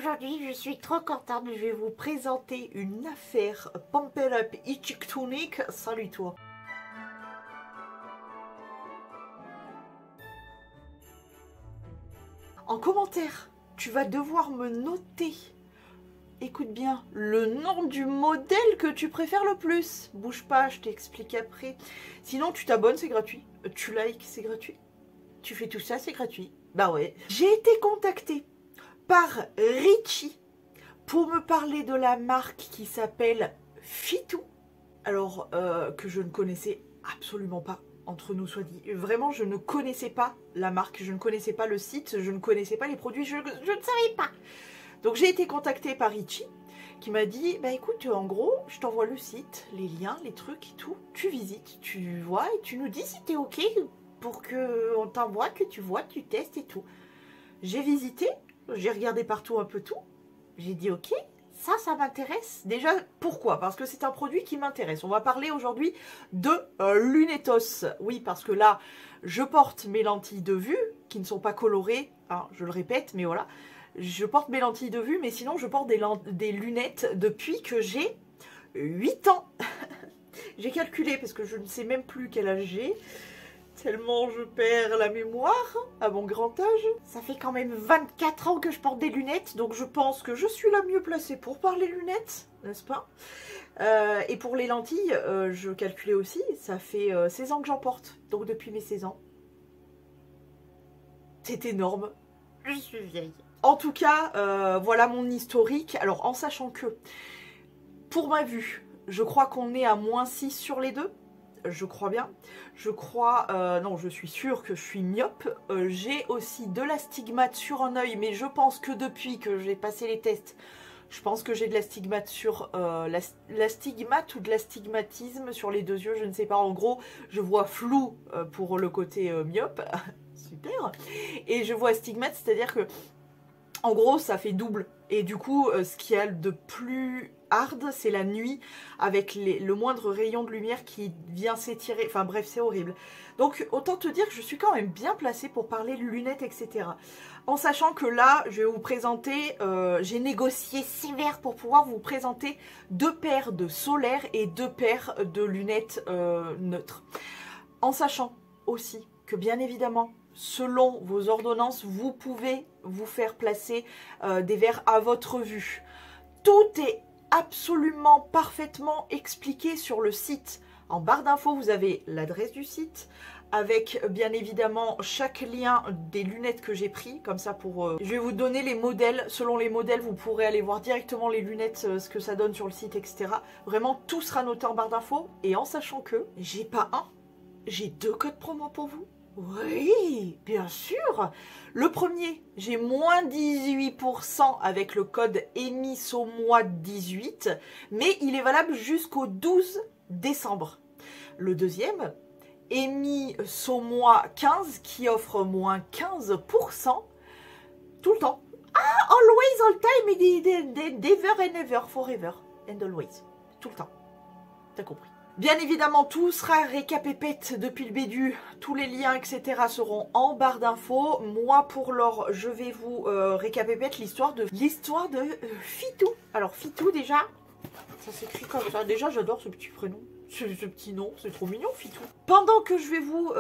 aujourd'hui, je suis trop contente. Je vais vous présenter une affaire Pump It Up Itchick Tonic. Salut toi. En commentaire, tu vas devoir me noter, écoute bien, le nom du modèle que tu préfères le plus. Bouge pas, je t'explique après. Sinon, tu t'abonnes, c'est gratuit. Tu likes, c'est gratuit. Tu fais tout ça, c'est gratuit. Bah ouais. J'ai été contactée par Richie pour me parler de la marque qui s'appelle Fitou. Alors, que je ne connaissais absolument pas, entre nous soit dit. Vraiment, je ne connaissais pas la marque, je ne connaissais pas le site, je ne connaissais pas les produits, je ne savais pas. Donc j'ai été contactée par Richie qui m'a dit, bah écoute, en gros, je t'envoie le site, les liens, les trucs et tout. Tu visites, tu vois et tu nous dis si t'es ok pour qu'on t'envoie, que tu vois, tu testes et tout. J'ai visité, j'ai regardé partout un peu tout. J'ai dit ok, ça m'intéresse. Déjà, pourquoi? Parce que c'est un produit qui m'intéresse. On va parler aujourd'hui de Lunetos. Oui, parce que là, je porte mes lentilles de vue, qui ne sont pas colorées, hein, je le répète, mais voilà. Je porte mes lentilles de vue, mais sinon, je porte des lunettes depuis que j'ai 8 ans. J'ai calculé, parce que je ne sais même plus quel âge j'ai. Tellement je perds la mémoire à mon grand âge. Ça fait quand même 24 ans que je porte des lunettes, donc je pense que je suis la mieux placée pour parler lunettes, n'est-ce pas? Et pour les lentilles, je calculais aussi, ça fait 16 ans que j'en porte, donc depuis mes 16 ans. C'est énorme. Je suis vieille. En tout cas, voilà mon historique. Alors en sachant que, pour ma vue, je crois qu'on est à -6 sur les deux. Je crois bien. Je crois... non, je suis sûre que je suis myope. J'ai aussi de l'astigmate sur un œil, mais je pense que depuis que j'ai passé les tests, je pense que j'ai de l'astigmate sur... l'astigmate ou de l'astigmatisme sur les deux yeux, je ne sais pas. En gros, je vois flou pour le côté myope. Super. Et je vois astigmate, c'est-à-dire que... En gros, ça fait double. Et du coup, ce qu'il y a de plus hard, c'est la nuit, avec le moindre rayon de lumière qui vient s'étirer. Enfin bref, c'est horrible. Donc, autant te dire que je suis quand même bien placée pour parler de lunettes, etc. En sachant que là, je vais vous présenter... j'ai négocié sévère pour pouvoir vous présenter 2 paires de solaires et 2 paires de lunettes neutres. En sachant aussi que, bien évidemment... Selon vos ordonnances, vous pouvez vous faire placer des verres à votre vue. Tout est absolument parfaitement expliqué sur le site. En barre d'infos, vous avez l'adresse du site avec bien évidemment chaque lien des lunettes que j'ai pris. Comme ça, je vais vous donner les modèles. Selon les modèles, vous pourrez aller voir directement les lunettes, ce que ça donne sur le site, etc. Vraiment, tout sera noté en barre d'infos. Et en sachant que j'ai pas un, j'ai 2 codes promo pour vous. Oui, bien sûr. Le premier, j'ai moins 18% avec le code EMISOMOIS18, mais il est valable jusqu'au 12 décembre. Le deuxième, EMISOMOIS15, qui offre moins 15% tout le temps. Ah, always, all time, et never and ever, forever and always. Tout le temps. T'as compris. Bien évidemment, tout sera récapépète depuis le début. Tous les liens, etc. seront en barre d'infos. Moi, pour l'or, je vais vous récapépète l'histoire de Fitou. Alors, Fitou, déjà, ça s'écrit comme ça. Déjà, j'adore ce petit prénom. Ce petit nom, c'est trop mignon, Fitou. Pendant que je vais vous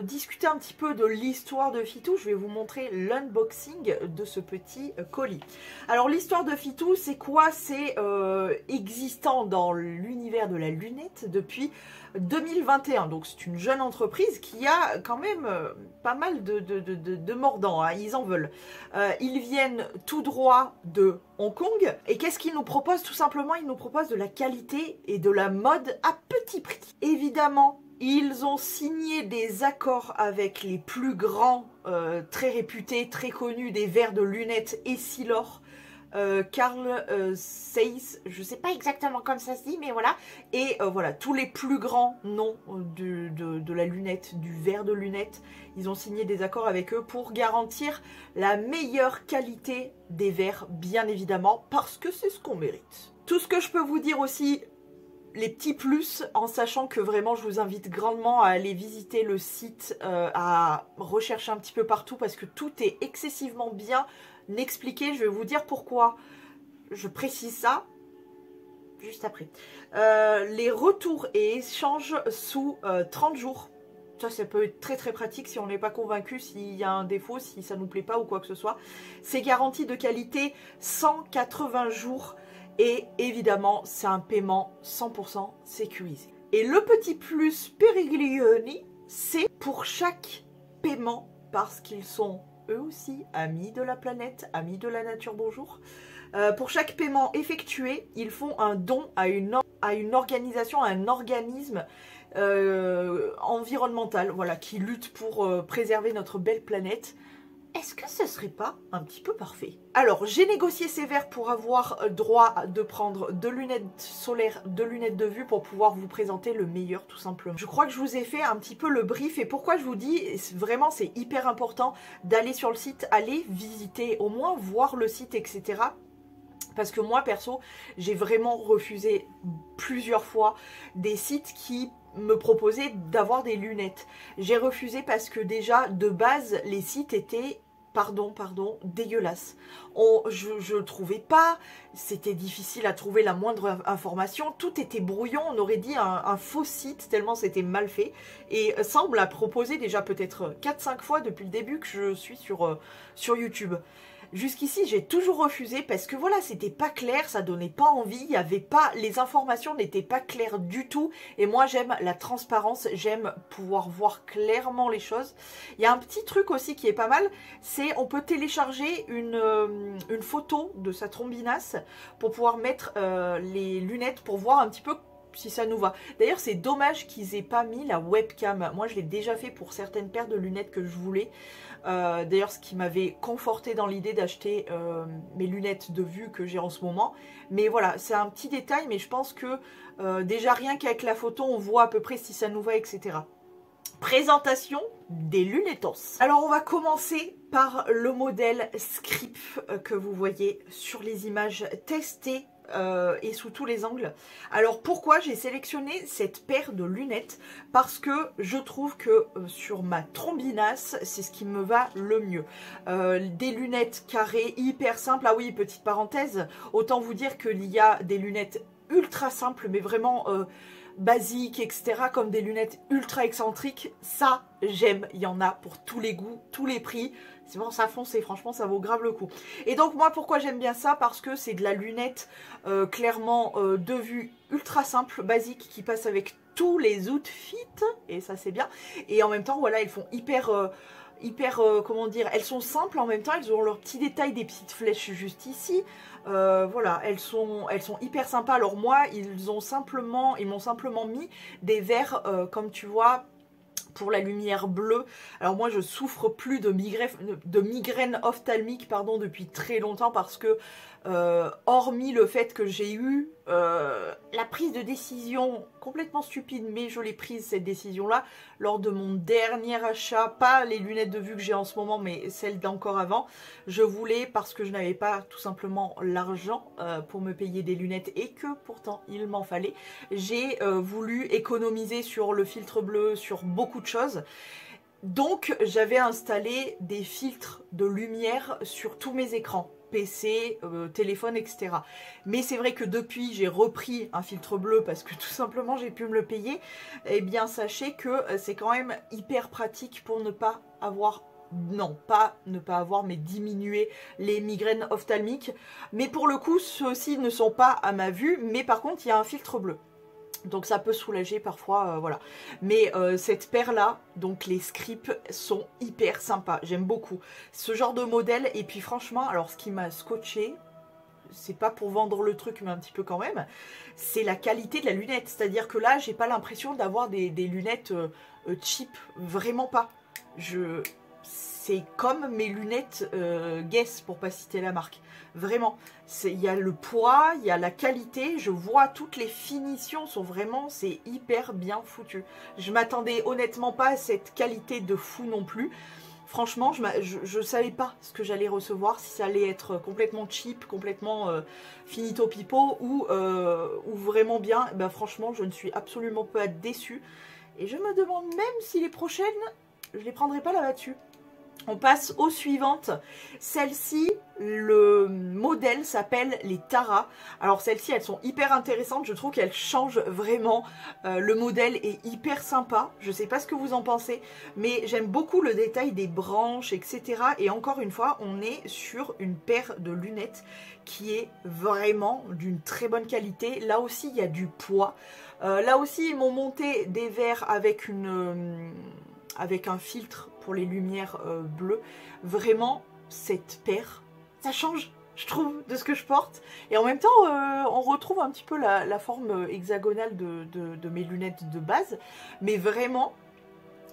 discuter un petit peu de l'histoire de Fitou, je vais vous montrer l'unboxing de ce petit colis. Alors, l'histoire de Fitou, c'est quoi? C'est existant dans l'univers de la lunette depuis 2021. Donc, c'est une jeune entreprise qui a quand même pas mal de mordants, hein, ils en veulent. Ils viennent tout droit de Hong Kong. Et qu'est-ce qu'ils nous proposent? Tout simplement, ils nous proposent de la qualité et de la mode à petit prix. Évidemment, ils ont signé des accords avec les plus grands, très réputés, très connus des verres de lunettes Essilor, Carl Zeiss, je sais pas exactement comme ça se dit, mais voilà. Et voilà, tous les plus grands noms de la lunette, du verre de lunettes, ils ont signé des accords avec eux pour garantir la meilleure qualité des verres, bien évidemment, parce que c'est ce qu'on mérite. Tout ce que je peux vous dire aussi, les petits plus, en sachant que vraiment je vous invite grandement à aller visiter le site, à rechercher un petit peu partout parce que tout est excessivement bien expliquer. Je vais vous dire pourquoi je précise ça juste après. Les retours et échanges sous 30 jours. Ça peut être très très pratique si on n'est pas convaincu, s'il y a un défaut, si ça nous plaît pas ou quoi que ce soit. C'est garantie de qualité 180 jours et évidemment c'est un paiement 100% sécurisé. Et le petit plus Periglioni, c'est pour chaque paiement, parce qu'ils sont eux aussi amis de la planète, amis de la nature, bonjour. Pour chaque paiement effectué, ils font un don à une organisation, à un organisme environnemental, voilà, qui lutte pour préserver notre belle planète. Est-ce que ce serait pas un petit peu parfait? Alors, j'ai négocié sévère pour avoir droit de prendre 2 lunettes solaires, 2 lunettes de vue pour pouvoir vous présenter le meilleur, tout simplement. Je crois que je vous ai fait un petit peu le brief, et pourquoi je vous dis, vraiment, c'est hyper important d'aller sur le site, aller visiter, au moins voir le site, etc. Parce que moi, perso, j'ai vraiment refusé plusieurs fois des sites qui me proposaient d'avoir des lunettes. J'ai refusé parce que déjà, de base, les sites étaient, pardon, dégueulasses. Je trouvais pas, c'était difficile à trouver la moindre information, tout était brouillon, on aurait dit un faux site tellement c'était mal fait. Et ça, on me l'a proposé déjà peut-être 4-5 fois depuis le début que je suis sur YouTube. Jusqu'ici, j'ai toujours refusé parce que voilà, c'était pas clair, ça donnait pas envie, il y avait pas, les informations n'étaient pas claires du tout. Et moi, j'aime la transparence, j'aime pouvoir voir clairement les choses. Il y a un petit truc aussi qui est pas mal, c'est on peut télécharger une photo de sa trombinasse pour pouvoir mettre les lunettes pour voir un petit peu si ça nous va. D'ailleurs, c'est dommage qu'ils aient pas mis la webcam. Moi, je l'ai déjà fait pour certaines paires de lunettes que je voulais. D'ailleurs, ce qui m'avait conforté dans l'idée d'acheter mes lunettes de vue que j'ai en ce moment. Mais voilà, c'est un petit détail, mais je pense que déjà rien qu'avec la photo, on voit à peu près si ça nous va, etc. Présentation des lunettos. Alors, on va commencer par le modèle Scrip que vous voyez sur les images testées et sous tous les angles. Alors pourquoi j'ai sélectionné cette paire de lunettes? Parce que je trouve que sur ma trombinasse, c'est ce qui me va le mieux. Des lunettes carrées, hyper simples. Ah oui, petite parenthèse, autant vous dire qu'il y a des lunettes ultra simples, mais vraiment basiques, etc. Comme des lunettes ultra excentriques. Ça, j'aime. Il y en a pour tous les goûts, tous les prix. C'est bon, ça fonce et franchement, ça vaut grave le coup. Et donc, moi, pourquoi j'aime bien ça? Parce que c'est de la lunette clairement de vue ultra simple, basique, qui passe avec tous les outfits. Et ça, c'est bien. Et en même temps, voilà, elles font hyper, comment dire, elles sont simples en même temps. Elles ont leurs petits détails, des petites flèches juste ici. Voilà, elles sont hyper sympas. Alors moi, ils m'ont simplement mis des verres, comme tu vois, pour la lumière bleue. Alors moi, je souffre plus de migraine ophtalmique, pardon, depuis très longtemps parce que hormis le fait que j'ai eu la prise de décision complètement stupide, mais je l'ai prise cette décision-là lors de mon dernier achat, pas les lunettes de vue que j'ai en ce moment, mais celles d'encore avant. Je voulais, parce que je n'avais pas tout simplement l'argent pour me payer des lunettes et que pourtant il m'en fallait, j'ai voulu économiser sur le filtre bleu, sur beaucoup de choses. Donc j'avais installé des filtres de lumière sur tous mes écrans. PC, téléphone, etc. Mais c'est vrai que depuis j'ai repris un filtre bleu parce que tout simplement j'ai pu me le payer. Eh bien sachez que c'est quand même hyper pratique pour ne pas avoir, non pas ne pas avoir, mais diminuer les migraines ophtalmiques. Mais pour le coup ceux-ci ne sont pas à ma vue, mais par contre il y a un filtre bleu. Donc ça peut soulager parfois, voilà. Mais cette paire-là, donc les Scrip, sont hyper sympas. J'aime beaucoup ce genre de modèle. Et puis franchement, alors ce qui m'a scotché, c'est pas pour vendre le truc, mais un petit peu quand même, c'est la qualité de la lunette. C'est-à-dire que là, j'ai pas l'impression d'avoir des lunettes cheap. Vraiment pas. C'est comme mes lunettes Guess, pour pas citer la marque. Vraiment, il y a le poids, il y a la qualité, je vois toutes les finitions sont vraiment, c'est hyper bien foutu. Je m'attendais honnêtement pas à cette qualité de fou non plus. Franchement, je savais pas ce que j'allais recevoir, si ça allait être complètement cheap, complètement finito pipo ou vraiment bien. Ben, franchement, je ne suis absolument pas déçue. Et je me demande même si les prochaines, je les prendrai pas là-dessus. On passe aux suivantes. Celle-ci, Le modèle s'appelle les Tara. Alors celles-ci, elles sont hyper intéressantes. Je trouve qu'elles changent vraiment. Le modèle est hyper sympa. Je sais pas ce que vous en pensez, mais j'aime beaucoup le détail des branches, etc. Et encore une fois, on est sur une paire de lunettes qui est vraiment d'une très bonne qualité. Là aussi, il y a du poids. Là aussi, ils m'ont monté des verres avec avec un filtre pour les lumières bleues. Vraiment, cette paire, ça change, je trouve, de ce que je porte. Et en même temps, on retrouve un petit peu la forme hexagonale de mes lunettes de base. Mais vraiment,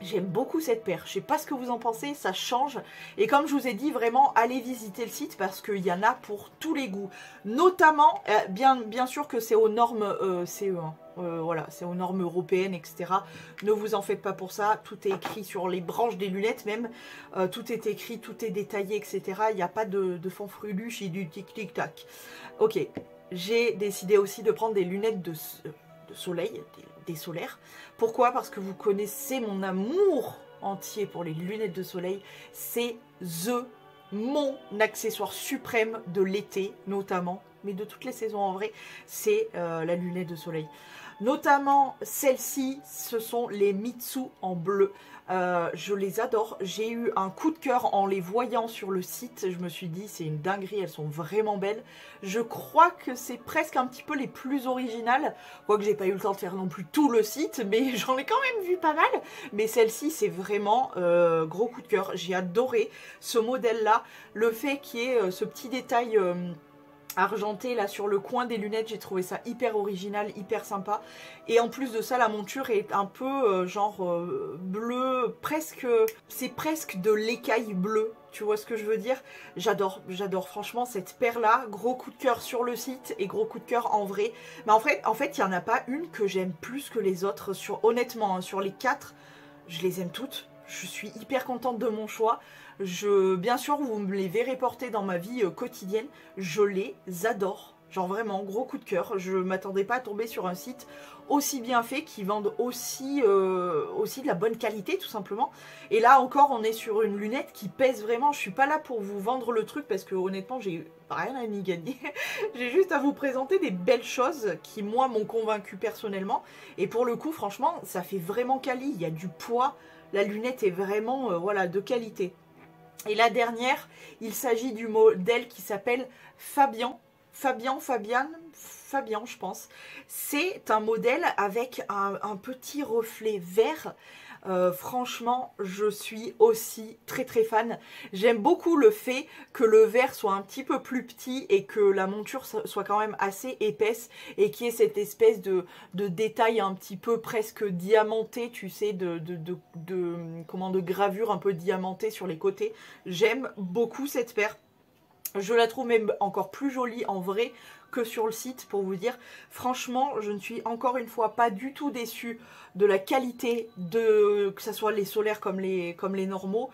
j'aime beaucoup cette paire. Je sais pas ce que vous en pensez, ça change. Et comme je vous ai dit, vraiment, allez visiter le site parce qu'il y en a pour tous les goûts. Notamment, bien sûr que c'est aux normes CE1. Voilà, c'est aux normes européennes, etc. Ne vous en faites pas pour ça. Tout est écrit sur les branches des lunettes même. Tout est écrit, tout est détaillé, etc. Il n'y a pas de fanfreluche et du tic-tic-tac. Ok, j'ai décidé aussi de prendre des lunettes de soleil, des solaires. Pourquoi? Parce que vous connaissez mon amour entier pour les lunettes de soleil. C'est mon accessoire suprême de l'été, notamment, mais de toutes les saisons en vrai, c'est la lunette de soleil. Notamment celles-ci, ce sont les Mitsu en bleu. Je les adore. J'ai eu un coup de cœur en les voyant sur le site. Je me suis dit, c'est une dinguerie, elles sont vraiment belles. Je crois que c'est presque un petit peu les plus originales. Quoique j'ai pas eu le temps de faire non plus tout le site, mais j'en ai quand même vu pas mal. Mais celle-ci, c'est vraiment gros coup de cœur. J'ai adoré ce modèle-là. Le fait qu'il y ait ce petit détail argenté là sur le coin des lunettes, j'ai trouvé ça hyper original, hyper sympa. Et en plus de ça, la monture est un peu bleu, presque, c'est presque de l'écaille bleue. Tu vois ce que je veux dire? J'adore franchement cette paire là. Gros coup de cœur sur le site et gros coup de cœur en vrai. Mais en fait, il n'y en a pas une que j'aime plus que les autres. Honnêtement, hein, sur les 4, je les aime toutes. Je suis hyper contente de mon choix. Bien sûr, vous me les verrez porter dans ma vie quotidienne. Je les adore. Genre vraiment, gros coup de cœur. Je m'attendais pas à tomber sur un site aussi bien fait, qui vendent aussi de la bonne qualité, tout simplement. Et là encore, on est sur une lunette qui pèse vraiment. Je suis pas là pour vous vendre le truc parce que honnêtement, j'ai rien à y gagner. J'ai juste à vous présenter des belles choses qui, moi, m'ont convaincu personnellement. Et pour le coup, franchement, ça fait vraiment quali. Il y a du poids. La lunette est vraiment voilà, de qualité. Et la dernière, il s'agit du modèle qui s'appelle Fabian, je pense. C'est un modèle avec un petit reflet vert. Franchement, je suis aussi très très fan. J'aime beaucoup le fait que le verre soit un petit peu plus petit et que la monture soit quand même assez épaisse et qu'il y ait cette espèce de détail un petit peu presque diamanté, tu sais, de gravure un peu diamantée sur les côtés. J'aime beaucoup cette paire. Je la trouve même encore plus jolie en vrai que sur le site, pour vous dire. Franchement, je ne suis encore une fois pas du tout déçue de la qualité, que ce soit les solaires comme les normaux.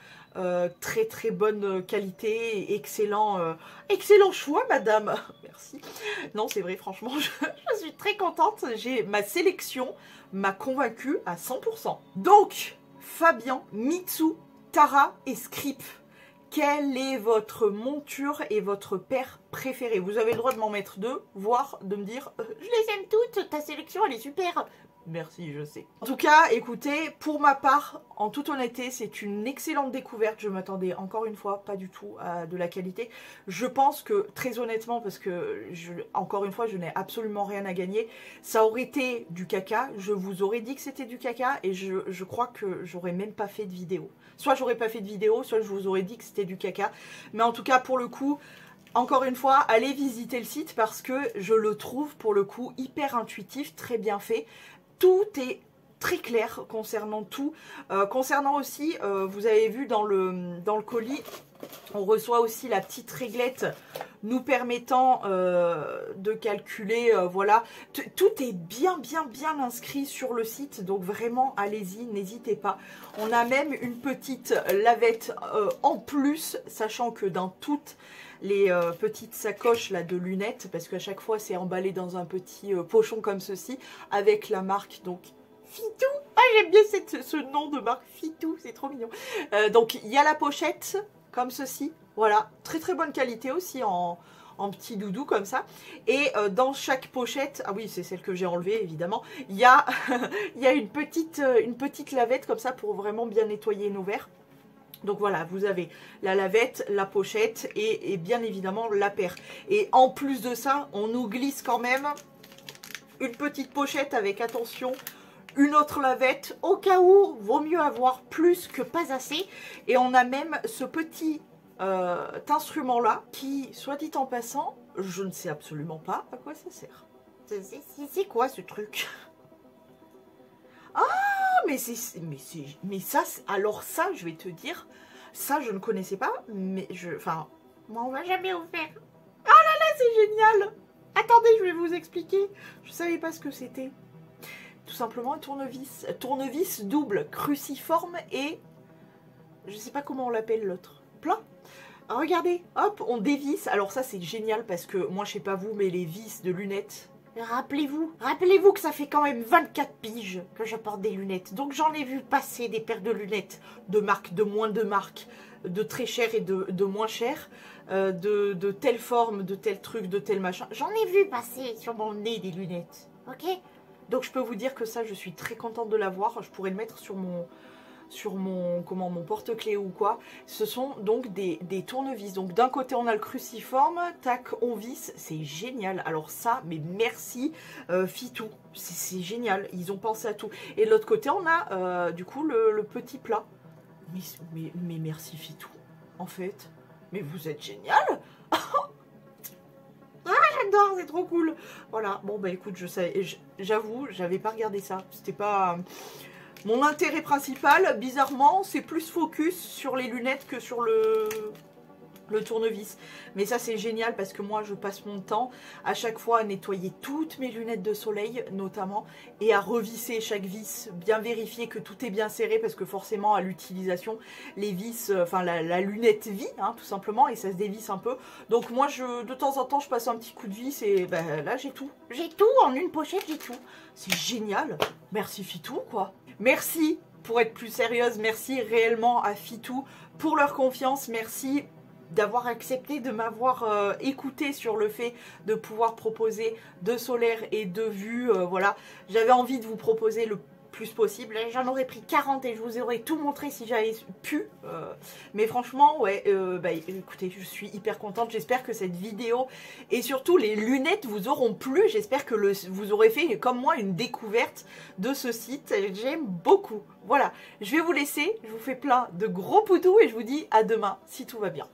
Très très bonne qualité, excellent choix madame. Merci. Non, c'est vrai, franchement, je suis très contente. Ma sélection m'a convaincue à 100%. Donc, Fabian, Mitsu, Tara et Scrip. Quelle est votre monture et votre paire préférée? Vous avez le droit de m'en mettre deux, voire de me dire je les aime toutes, ta sélection elle est super. Merci, je sais. En tout cas, écoutez, pour ma part, en toute honnêteté, c'est une excellente découverte. Je m'attendais encore une fois pas du tout à de la qualité. Je pense que, très honnêtement, parce que, encore une fois, je n'ai absolument rien à gagner, ça aurait été du caca. Je vous aurais dit que c'était du caca et je crois que j'aurais même pas fait de vidéo. Soit j'aurais pas fait de vidéo, soit je vous aurais dit que c'était du caca. Mais en tout cas, pour le coup, encore une fois, allez visiter le site parce que je le trouve, pour le coup, hyper intuitif, très bien fait. Tout est très clair concernant tout. Concernant aussi, vous avez vu dans le colis, on reçoit aussi la petite réglette nous permettant de calculer, voilà. Tout est bien inscrit sur le site, donc vraiment, allez-y, n'hésitez pas. On a même une petite lavette en plus, sachant que dans toutes les petites sacoches là de lunettes, parce qu'à chaque fois c'est emballé dans un petit pochon comme ceci, avec la marque donc Fitou. Ah, j'aime bien ce nom de marque Fitou, c'est trop mignon. Donc il y a la pochette comme ceci, Voilà, très très bonne qualité aussi en petit doudou comme ça. Et dans chaque pochette, ah oui c'est celle que j'ai enlevée évidemment, il y a, il y a une petite lavette comme ça pour vraiment bien nettoyer nos verres. Donc voilà, vous avez la lavette, la pochette et bien évidemment la paire. Et en plus de ça, on nous glisse quand même une petite pochette avec, attention, une autre lavette. Au cas où, vaut mieux avoir plus que pas assez. Et on a même ce petit instrument-là qui, soit dit en passant, je ne sais absolument pas à quoi ça sert. C'est quoi ce truc? Ah, mais ça, alors ça, je vais te dire, ça, je ne connaissais pas, mais enfin, moi, on m'a jamais offert. Ah là là, c'est génial! Attendez, je vais vous expliquer. Je savais pas ce que c'était. Tout simplement un tournevis. Tournevis double, cruciforme et... je sais pas comment on l'appelle l'autre. Plat. Regardez, hop, on dévisse. Alors ça, c'est génial parce que, moi, je sais pas vous, mais les vis de lunettes... Rappelez-vous que ça fait quand même 24 piges que je porte des lunettes. Donc j'en ai vu passer des paires de lunettes de marque, de moins de marque, de très cher et de moins cher, de telle forme, de tel truc, de tel machin. J'en ai vu passer sur mon nez des lunettes, ok? Donc je peux vous dire que ça, je suis très contente de l'avoir. Je pourrais le mettre sur mon mon porte-clés ou quoi. Ce sont donc des tournevis. Donc d'un côté on a le cruciforme, tac, on visse, c'est génial. Alors ça, mais merci Fitou, c'est génial, ils ont pensé à tout. Et de l'autre côté on a du coup le petit plat. Mais merci Fitou, en fait. Mais vous êtes génial. J'adore, c'est trop cool. Voilà, bon bah écoute, j'avoue, j'avais pas regardé ça. C'était pas... mon intérêt principal, bizarrement, c'est plus focus sur les lunettes que sur le tournevis. Mais ça, c'est génial parce que moi, je passe mon temps à chaque fois à nettoyer toutes mes lunettes de soleil, notamment, et à revisser chaque vis, bien vérifier que tout est bien serré parce que forcément, à l'utilisation, les vis, enfin, la lunette vit, hein, tout simplement, et ça se dévisse un peu. Donc moi, de temps en temps, je passe un petit coup de vis et ben, là, j'ai tout. J'ai tout en une pochette, j'ai tout. C'est génial. Merci Fitou, quoi. Merci, pour être plus sérieuse, merci réellement à Fitou pour leur confiance. Merci d'avoir accepté de m'avoir écouté sur le fait de pouvoir proposer de solaire et de vue. Voilà, j'avais envie de vous proposer le plus possible. J'en aurais pris 40 et je vous aurais tout montré si j'avais pu. Mais franchement, ouais, bah, écoutez, je suis hyper contente. J'espère que cette vidéo et surtout les lunettes vous auront plu. J'espère que vous aurez fait, comme moi, une découverte de ce site. J'aime beaucoup. Voilà, je vais vous laisser. Je vous fais plein de gros poutous et je vous dis à demain si tout va bien.